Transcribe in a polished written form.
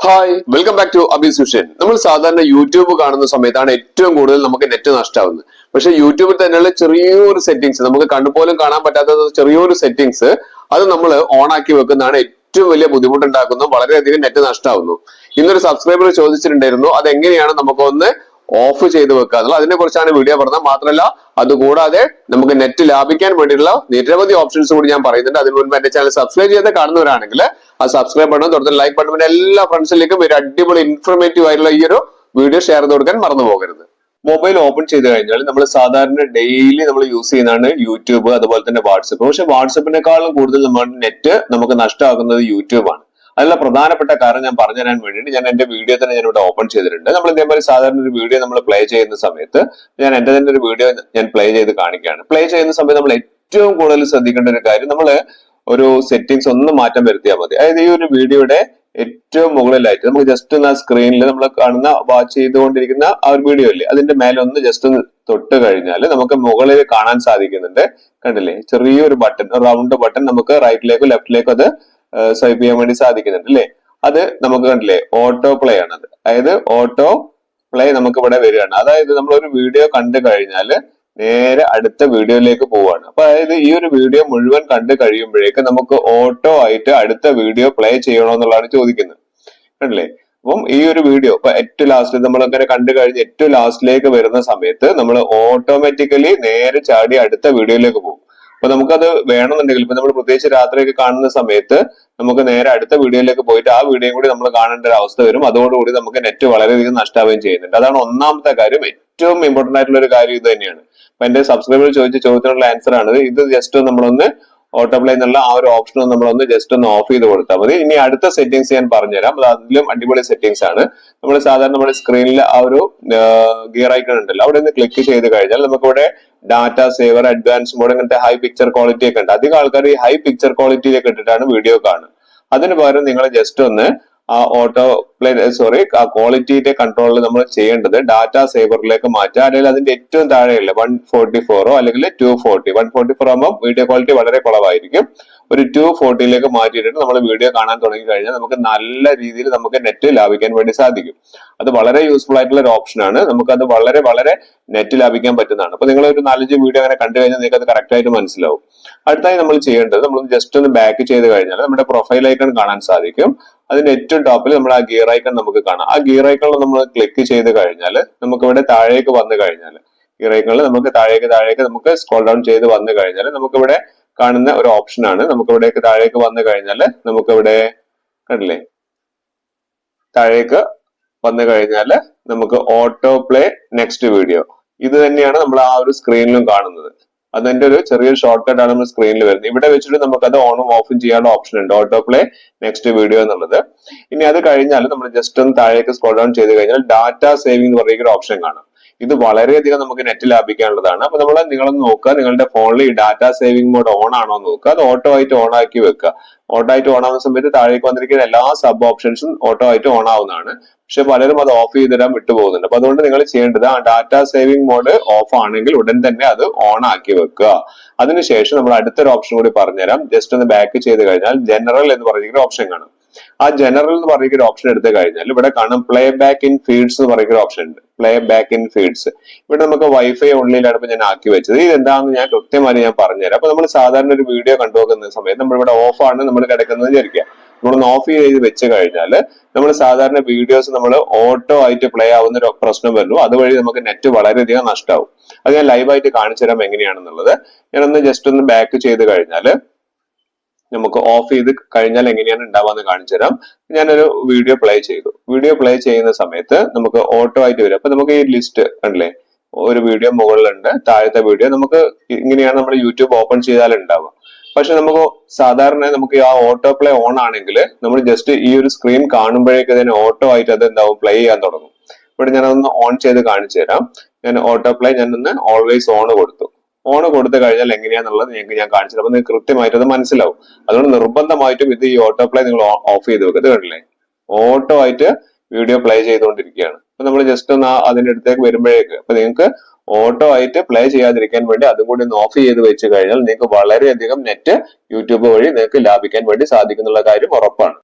Hi welcome back to Abees vision. നമ്മൾ സാധാരണ YouTube കാണുന്ന സമയത്താണ് ഏറ്റവും കൂടുതൽ നമുക്ക് നെറ്റ് നഷ്ടമാവുന്നത്. പക്ഷെ യൂട്യൂബിൽ തന്നെയുള്ള ചെറിയൊരു സെറ്റിംഗ്സ്, നമുക്ക് കണ്ടുപോലും കാണാൻ പറ്റാത്ത ചെറിയൊരു സെറ്റിംഗ്സ്, അത് നമ്മൾ ഓൺ ആക്കി വെക്കുന്നതാണ് ഏറ്റവും വലിയ ബുദ്ധിമുട്ടുണ്ടാക്കുന്നു, വളരെയധികം നെറ്റ് നഷ്ടമാവുന്നു. ഇന്നൊരു സബ്സ്ക്രൈബർ ചോദിച്ചിട്ടുണ്ടായിരുന്നു അതെങ്ങനെയാണ് നമുക്കൊന്ന് ഓഫ് ചെയ്ത് വെക്കുക എന്നുള്ളത്. അതിനെ കുറിച്ചാണ് വീഡിയോ പറഞ്ഞത്. മാത്രമല്ല അതുകൂടാതെ നമുക്ക് നെറ്റ് ലാഭിക്കാൻ വേണ്ടിയിട്ടുള്ള നിരവധി ഓപ്ഷൻസ് കൂടി ഞാൻ പറയുന്നുണ്ട്. അതിന് മുൻപ് എന്റെ ചാനൽ സബ്സ്ക്രൈബ് ചെയ്ത് കാണുന്നവരാണെങ്കിൽ ആ സബ്സ്ക്രൈബ് ബട്ടൺ തൊട്ട് ലൈക്ക് ബട്ടൺ എല്ലാ ഫ്രണ്ട്സിലേക്കും ഒരു അടിപൊളി ഇൻഫോർമേറ്റീവ് ആയിട്ടുള്ള ഈ ഒരു വീഡിയോ ഷെയർ ചെയ്ത് കൊടുക്കാൻ മറന്നു പോകരുത്. മൊബൈൽ ഓപ്പൺ ചെയ്ത് കഴിഞ്ഞാൽ നമ്മൾ സാധാരണ ഡെയിലി നമ്മൾ യൂസ് ചെയ്യുന്നതാണ് യൂട്യൂബ്, അതുപോലെ തന്നെ വാട്സപ്പ്. പക്ഷെ വാട്സപ്പിനെക്കാളും കൂടുതൽ നമ്മുടെ നെറ്റ് നമുക്ക് നഷ്ടമാകുന്നത് യൂട്യൂബ് ആണ്. അതിലുള്ള പ്രധാനപ്പെട്ട കാരണം ഞാൻ പറഞ്ഞുതരാൻ വേണ്ടിയിട്ട് ഞാൻ എന്റെ വീഡിയോ തന്നെ ഞാൻ ഇവിടെ ഓപ്പൺ ചെയ്തിട്ടുണ്ട്. നമ്മൾ ഇതേപോലെ സാധാരണ ഒരു വീഡിയോ നമ്മൾ പ്ലേ ചെയ്യുന്ന സമയത്ത് ഞാൻ എന്റെ തന്നെ ഒരു വീഡിയോ ഞാൻ പ്ലേ ചെയ്ത് കാണിക്കുകയാണ്. പ്ലേ ചെയ്യുന്ന സമയത്ത് നമ്മൾ ഏറ്റവും കൂടുതൽ ശ്രദ്ധിക്കേണ്ട ഒരു കാര്യം, നമ്മൾ ഒരു സെറ്റിംഗ്സ് ഒന്ന് മാറ്റം വരുത്തിയാൽ മതി. അതായത് ഈ ഒരു വീഡിയോയുടെ ഏറ്റവും മുകളിലായിട്ട് നമുക്ക് ജസ്റ്റ് ഒന്ന് ആ സ്ക്രീനിൽ നമ്മൾ കാണുന്ന വാച്ച് ചെയ്തുകൊണ്ടിരിക്കുന്ന ആ ഒരു വീഡിയോ അല്ലേ, അതിന്റെ മേലെ ഒന്ന് ജസ്റ്റ് ഒന്ന് തൊട്ട് കഴിഞ്ഞാൽ നമുക്ക് മുകളിൽ കാണാൻ സാധിക്കുന്നുണ്ട്. കണ്ടില്ലേ, ചെറിയൊരു ബട്ടൺ, റൗണ്ട് ബട്ടൺ നമുക്ക് റൈറ്റിലേക്കോ ലെഫ്റ്റിലേക്കോ അത് സ്വൈപ്പ് ചെയ്യാൻ വേണ്ടി സാധിക്കുന്നുണ്ട് അല്ലേ. അത് നമുക്ക് കണ്ടില്ലേ, ഓട്ടോ പ്ലേ ആണത്. അതായത് ഓട്ടോ പ്ലേ നമുക്ക് ഇവിടെ വരികയാണ്. അതായത് നമ്മൾ ഒരു വീഡിയോ കണ്ടു കഴിഞ്ഞാൽ നേരെ അടുത്ത വീഡിയോയിലേക്ക് പോവാണ്. അപ്പൊ അതായത് ഈ ഒരു വീഡിയോ മുഴുവൻ കണ്ടു കഴിയുമ്പോഴേക്ക് നമുക്ക് ഓട്ടോ ആയിട്ട് അടുത്ത വീഡിയോ പ്ലേ ചെയ്യണോ എന്നുള്ളതാണ് ചോദിക്കുന്നത്. കണ്ടില്ലേ, അപ്പം ഈ ഒരു വീഡിയോ ഇപ്പൊ ഏറ്റവും ലാസ്റ്റ് നമ്മൾ അങ്ങനെ കണ്ടു കഴിഞ്ഞ് ഏറ്റവും ലാസ്റ്റിലേക്ക് വരുന്ന സമയത്ത് നമ്മൾ ഓട്ടോമാറ്റിക്കലി നേരെ ചാടി അടുത്ത വീഡിയോയിലേക്ക് പോകും. അപ്പൊ നമുക്കത് വേണമെന്നുണ്ടെങ്കിൽ ഇപ്പൊ നമ്മൾ പ്രത്യേകിച്ച് രാത്രിയൊക്കെ കാണുന്ന സമയത്ത് നമുക്ക് നേരെ അടുത്ത വീഡിയോയിലേക്ക് പോയിട്ട് ആ വീഡിയോയും കൂടി നമ്മൾ കാണേണ്ട ഒരു അവസ്ഥ വരും. അതോടുകൂടി നമുക്ക് നെറ്റ് വളരെയധികം നഷ്ടമാവുകയും ചെയ്യുന്നുണ്ട്. അതാണ് ഒന്നാമത്തെ കാര്യം. ഏറ്റവും ഇമ്പോർട്ടന്റ് ആയിട്ടുള്ള ഒരു കാര്യം ഇത് തന്നെയാണ്. അപ്പൊ എന്റെ സബ്സ്ക്രൈബർ ചോദിച്ച ചോദ്യത്തിനുള്ള ആൻസർ ആണ് ഇത്. ജസ്റ്റ് നമ്മളൊന്ന് ഓട്ടോ പ്ലേ എന്നുള്ള ആ ഒരു ഓപ്ഷൻ നമ്മളൊന്ന് ജസ്റ്റ് ഒന്ന് ഓഫ് ചെയ്ത് കൊടുത്താൽ മതി. ഇനി അടുത്ത സെറ്റിംഗ്സ് ഞാൻ പറഞ്ഞുതരാം. അത് അതിലും അടിപൊളി സെറ്റിംഗ്സ് ആണ്. നമ്മൾ സാധാരണ നമ്മുടെ സ്ക്രീനിൽ ആ ഒരു ഗിയർ ഐക്കൺ ഉണ്ടല്ലോ, അവിടെ നിന്ന് ക്ലിക്ക് ചെയ്ത് കഴിഞ്ഞാൽ നമുക്കിവിടെ ഡാറ്റ സേവർ, അഡ്വാൻസ് മോഡ്, അങ്ങനത്തെ ഹൈ പിക്ചർ ക്വാളിറ്റി ഒക്കെ ഉണ്ട്. അധികം ആൾക്കാർ ഈ ഹൈ പിക്ചർ ക്വാളിറ്റിയിലേക്ക് ഇട്ടിട്ടാണ് വീഡിയോ കാണുന്നത്. അതിന് പകരം നിങ്ങൾ ജസ്റ്റ് ഒന്ന് ആ ഓട്ടോ പ്ലേ ആ ക്വാളിറ്റിയുടെ കൺട്രോളിൽ നമ്മൾ ചെയ്യേണ്ടത് ഡാറ്റ സേവറിലേക്ക് മാറ്റുക. അല്ലെങ്കിൽ അതിന്റെ ഏറ്റവും താഴെയുള്ള 144 അല്ലെങ്കിൽ 240. 144 ആകുമ്പോൾ വീഡിയോ ക്വാളിറ്റി വളരെ കുറവായിരിക്കും. ഒരു 240ലേക്ക് മാറ്റിയിട്ട് നമ്മൾ വീഡിയോ കാണാൻ തുടങ്ങി കഴിഞ്ഞാൽ നമുക്ക് നല്ല രീതിയിൽ നമുക്ക് നെറ്റ് ലാഭിക്കാൻ വേണ്ടി സാധിക്കും. അത് വളരെ യൂസ്ഫുൾ ആയിട്ടുള്ള ഒരു ഓപ്ഷൻ ആണ്. നമുക്കത് വളരെ വളരെ നെറ്റ് ലാഭിക്കാൻ പറ്റുന്നതാണ്. അപ്പൊ നിങ്ങൾ ഒരു 4-5 വീഡിയോ അങ്ങനെ കണ്ടു കഴിഞ്ഞാൽ നിങ്ങൾക്ക് അത് കറക്റ്റ് ആയിട്ട് മനസ്സിലാവും. അടുത്തായി നമ്മൾ ചെയ്യേണ്ടത്, നമ്മൾ ജസ്റ്റ് ഒന്ന് ബാക്ക് ചെയ്ത് കഴിഞ്ഞാൽ നമ്മുടെ പ്രൊഫൈൽ ഐക്കൺ കാണാൻ സാധിക്കും. അതിന്റെ ഏറ്റവും ടോപ്പിൽ നമ്മൾ ആ ഗിയർ ഐക്കൺ നമുക്ക് കാണാം. ആ ഗിയർ ഐക്കണിൽ നമ്മൾ ക്ലിക്ക് ചെയ്ത് കഴിഞ്ഞാൽ നമുക്ക് ഇവിടെ താഴേക്ക് വന്നു കഴിഞ്ഞാൽ ഗിയർ ഐക്കണിൽ നമുക്ക് താഴേക്ക് നമുക്ക് സ്ക്രോൾ ഡൗൺ ചെയ്ത് വന്നു കഴിഞ്ഞാൽ നമുക്കിവിടെ കാണുന്ന ഒരു ഓപ്ഷൻ ആണ്. നമുക്ക് ഇവിടേക്ക് താഴേക്ക് വന്നു കഴിഞ്ഞാൽ നമുക്കിവിടെ കണ്ടില്ലേ, താഴേക്ക് വന്നു കഴിഞ്ഞാൽ നമുക്ക് ഓട്ടോ പ്ലേ നെക്സ്റ്റ് വീഡിയോ, ഇത് തന്നെയാണ് നമ്മൾ ആ ഒരു സ്ക്രീനിലും കാണുന്നത്. അതിന്റെ ഒരു ചെറിയൊരു ഷോർട്ട് കട്ട് ആണ് നമ്മൾ സ്ക്രീനിൽ വരുന്നത്. ഇവിടെ വെച്ചിട്ട് നമുക്ക് അത് ഓണും ഓഫും ചെയ്യാനുള്ള ഓപ്ഷൻ ഉണ്ട്, ഓട്ടോ പ്ലേ നെക്സ്റ്റ് വീഡിയോ എന്നുള്ളത്. ഇനി അത് കഴിഞ്ഞാൽ നമ്മൾ ജസ്റ്റ് ഒന്ന് താഴേക്ക് സ്ക്രോൾ ഡൗൺ ചെയ്ത് കഴിഞ്ഞാൽ ഡാറ്റ സേവിംഗ് എന്ന് പറയുന്ന ഒരു ഓപ്ഷൻ കാണാം. ഇത് വളരെയധികം നമുക്ക് നെറ്റ് ലാഭിക്കാനുള്ളതാണ്. അപ്പൊ നിങ്ങളൊന്ന് നോക്കുക, നിങ്ങളുടെ ഫോണിൽ ഈ ഡാറ്റ സേവിംഗ് മോഡ് ഓൺ ആണോ എന്ന് നോക്കുക. അത് ഓട്ടോ ആയിട്ട് ഓൺ ആക്കി വെക്കുക. ഓട്ടോ ആയിട്ട് ഓൺ ആവുന്ന സമയത്ത് താഴേക്ക് വന്നിരിക്കുന്ന എല്ലാ സബ് ഓപ്ഷൻസും ഓട്ടോ ആയിട്ട് ഓൺ ആവുന്നതാണ്. പക്ഷെ പലരും അത് ഓഫ് ചെയ്തിടാൻ വിട്ടുപോകുന്നുണ്ട്. അപ്പൊ അതുകൊണ്ട് നിങ്ങൾ ചെയ്യേണ്ടത് ആ ഡാറ്റ സേവിംഗ് മോഡ് ഓഫ് ആണെങ്കിൽ ഉടൻ തന്നെ അത് ഓൺ ആക്കി വെക്കുക. അതിനുശേഷം നമ്മൾ അടുത്തൊരു ഓപ്ഷൻ കൂടി പറഞ്ഞുതരാം. ജസ്റ്റ് ഒന്ന് ബാക്ക് ചെയ്ത് കഴിഞ്ഞാൽ ജനറൽ എന്ന് പറഞ്ഞിരിക്കുന്ന ഓപ്ഷൻ കാണും. ആ ജനറൽ എന്ന് പറഞ്ഞിരിക്കുന്ന ഓപ്ഷൻ എടുത്തു കഴിഞ്ഞാൽ ഇവിടെ കാണും പ്ലേ ബാക്ക് ഇൻ ഫീഡ്സ് എന്ന് പറയുന്ന ഓപ്ഷൻ ഉണ്ട്. പ്ലേ ബാക്ക് ഇൻ ഫീഡ്സ് ഇവിടെ നമുക്ക് വൈഫൈ ഓൺലൈനിലാണ് ഇപ്പൊ ഞാൻ ആക്കി വെച്ചത്. ഇത് എന്താണെന്ന് ഞാൻ കൃത്യമായി ഞാൻ പറഞ്ഞുതരാം. അപ്പൊ നമ്മൾ സാധാരണ ഒരു വീഡിയോ കണ്ടുപോകുന്ന സമയത്ത് നമ്മൾ ഇവിടെ ഓഫ് ആണ് നമ്മൾ കിടക്കുന്നത് വിചാരിക്കുക. നമ്മളൊന്ന് ഓഫ് ചെയ്ത് വെച്ച് കഴിഞ്ഞാൽ നമ്മൾ സാധാരണ വീഡിയോസ് നമ്മൾ ഓട്ടോ ആയിട്ട് പ്ലേ ആവുന്ന ഒരു പ്രശ്നം വരുന്നു. അതുവഴി നമുക്ക് നെറ്റ് വളരെയധികം നഷ്ടമാവും. അത് ഞാൻ ലൈവായിട്ട് കാണിച്ചു തരാം എങ്ങനെയാണെന്നുള്ളത്. ഞാനൊന്ന് ജസ്റ്റ് ഒന്ന് ബാക്ക് ചെയ്ത് കഴിഞ്ഞാൽ നമുക്ക് ഓഫ് ചെയ്ത് കഴിഞ്ഞാൽ എങ്ങനെയാണ് ഉണ്ടാവാന്ന് കാണിച്ചു തരാം. ഞാനൊരു വീഡിയോ പ്ലേ ചെയ്തു. വീഡിയോ പ്ലേ ചെയ്യുന്ന സമയത്ത് നമുക്ക് ഓട്ടോ ആയിട്ട് വരും. അപ്പൊ നമുക്ക് ഈ ലിസ്റ്റ് കണ്ടില്ലേ, ഒരു വീഡിയോ മുകളിലുണ്ട്, താഴത്തെ വീഡിയോ നമുക്ക് ഇങ്ങനെയാണ് നമ്മൾ യൂട്യൂബ് ഓപ്പൺ ചെയ്താൽ ഉണ്ടാവുക. പക്ഷെ നമുക്ക് സാധാരണ നമുക്ക് ആ ഓട്ടോ പ്ലേ ഓൺ ആണെങ്കിൽ നമ്മൾ ജസ്റ്റ് ഈ ഒരു സ്ക്രീൻ കാണുമ്പോഴേക്ക് തന്നെ ഓട്ടോ ആയിട്ട് അത് എന്താവും, പ്ലേ ചെയ്യാൻ തുടങ്ങും. ഇവിടെ ഞാനതൊന്ന് ഓൺ ചെയ്ത് കാണിച്ചു തരാം. ഞാൻ ഓട്ടോ പ്ലേ ഞാനൊന്ന് ഓൾവേസ് ഓൺ കൊടുത്തു. ഓൺ കൊടുത്തു കഴിഞ്ഞാൽ എങ്ങനെയാന്നുള്ളത് നിങ്ങൾക്ക് ഞാൻ കാണിച്ചു തരാം. അപ്പൊ നിങ്ങൾക്ക് കൃത്യമായിട്ട് അത് മനസ്സിലാവും. അതുകൊണ്ട് നിർബന്ധമായിട്ടും ഇത് ഈ ഓട്ടോ പ്ലേ നിങ്ങൾ ഓഫ് ചെയ്ത് വെക്കുക. ഇത് കണ്ടില്ലേ, ഓട്ടോ ആയിട്ട് വീഡിയോ പ്ലേ ചെയ്തുകൊണ്ടിരിക്കുകയാണ്. അപ്പൊ നമ്മൾ ജസ്റ്റ് ഒന്ന് അതിന്റെ അടുത്തേക്ക് വരുമ്പോഴേക്ക് അപ്പൊ നിങ്ങൾക്ക് ഓട്ടോ ആയിട്ട് പ്ലേ ചെയ്യാതിരിക്കാൻ വേണ്ടി അതും കൂടി ഒന്ന് ഓഫ് ചെയ്ത് വെച്ച് കഴിഞ്ഞാൽ നിങ്ങൾക്ക് വളരെയധികം നെറ്റ് യൂട്യൂബ് വഴി നിങ്ങൾക്ക് ലാഭിക്കാൻ വേണ്ടി സാധിക്കുന്നുള്ള കാര്യം ഉറപ്പാണ്.